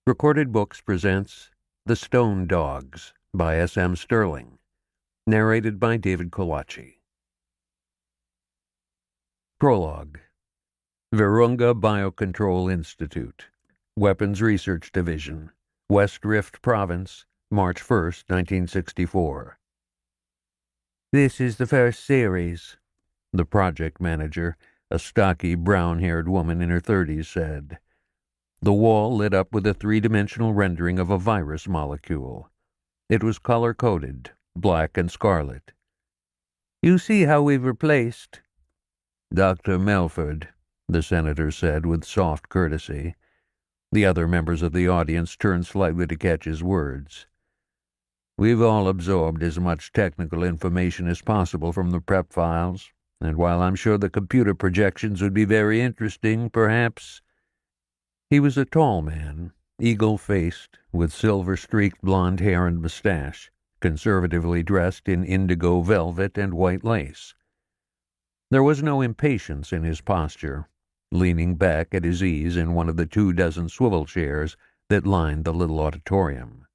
Recorded Books presents The Stone Dogs by S.M. Stirling, narrated by David Kolachi. Prologue. Virunga Biocontrol Institute, Weapons Research Division, West Rift Province, March 1st, 1964. This is the first series, the project manager, a stocky, brown-haired woman in her 30s, said. The wall lit up with a three-dimensional rendering of a virus molecule. It was color-coded, black and scarlet. You see how we've replaced... Dr. Melford, the senator said with soft courtesy. The other members of the audience turned slightly to catch his words. We've all absorbed as much technical information as possible from the prep files, and while I'm sure the computer projections would be very interesting, perhaps... He was a tall man, eagle-faced, with silver-streaked blonde hair and mustache, conservatively dressed in indigo velvet and white lace. There was no impatience in his posture, leaning back at his ease in one of the 24 swivel chairs that lined the little auditorium.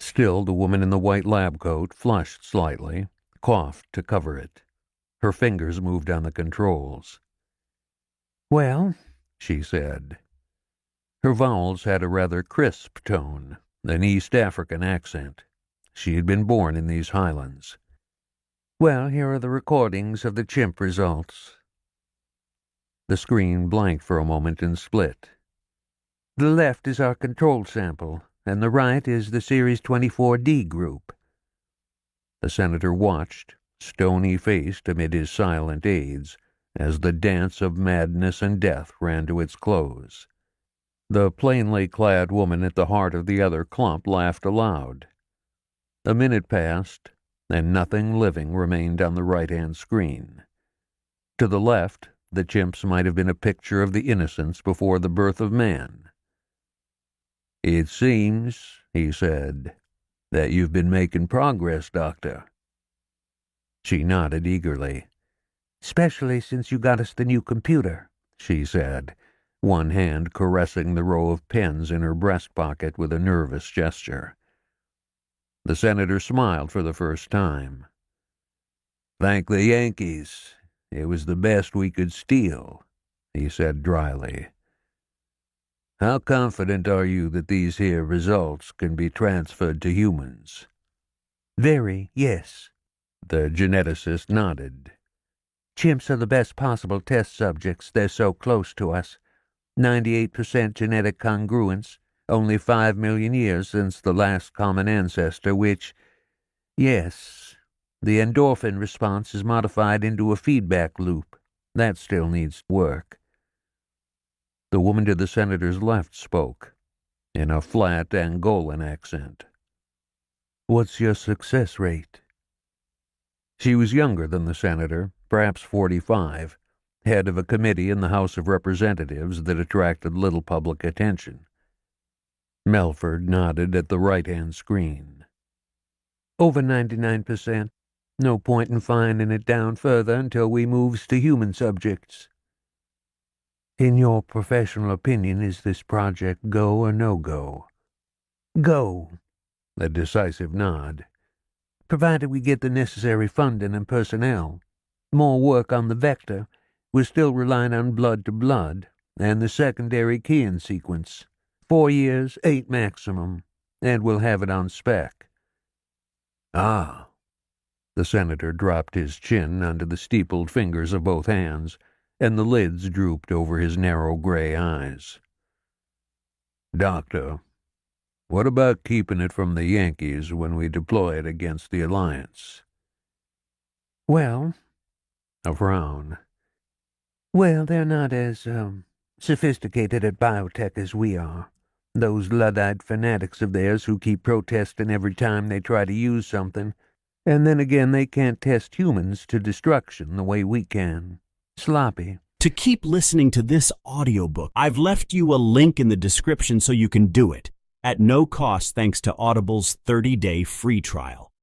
Still, the woman in the white lab coat flushed slightly, coughed to cover it. Her fingers moved on the controls. "Well," she said. Her vowels had a rather crisp tone, an East African accent. She had been born in these highlands. "Well, here are the recordings of the chimp results." The screen blanked for a moment and split. "The left is our control sample, and the right is the Series 24D group." The senator watched, stony-faced amid his silent aides, as the dance of madness and death ran to its close. The plainly clad woman at the heart of the other clump laughed aloud. A minute passed, and nothing living remained on the right-hand screen. To the left, the chimps might have been a picture of the innocents before the birth of man. "It seems," he said, "that you've been making progress, Doctor." She nodded eagerly. "Especially since you got us the new computer," she said, one hand caressing the row of pens in her breast pocket with a nervous gesture. The senator smiled for the first time. "Thank the Yankees. It was the best we could steal," he said dryly. "How confident are you that these here results can be transferred to humans?" "Very, yes." The geneticist nodded. "Chimps are the best possible test subjects. They're so close to us. 98% genetic congruence, only 5 million years since the last common ancestor, which, yes, the endorphin response is modified into a feedback loop. That still needs work." The woman to the senator's left spoke, in a flat Angolan accent. "What's your success rate?" She was younger than the senator, perhaps 45, head of a committee in the House of Representatives that attracted little public attention. Melford nodded at the right-hand screen. "Over 99%. No point in finding it down further until we moves to human subjects." "In your professional opinion, is this project go or no-go?" "Go." A decisive nod. "Provided we get the necessary funding and personnel. More work on the vector. We're still relying on blood-to-blood, and the secondary keying sequence. 4 years, 8 maximum, and we'll have it on spec." "Ah." The senator dropped his chin onto the steepled fingers of both hands, and the lids drooped over his narrow gray eyes. "Doctor, what about keeping it from the Yankees when we deploy it against the Alliance?" "Well," a frown. "Well, they're not as, sophisticated at biotech as we are. Those Luddite fanatics of theirs who keep protesting every time they try to use something. And then again, they can't test humans to destruction the way we can. Sloppy." To keep listening to this audiobook, I've left you a link in the description so you can do it, at no cost thanks to Audible's 30-day free trial.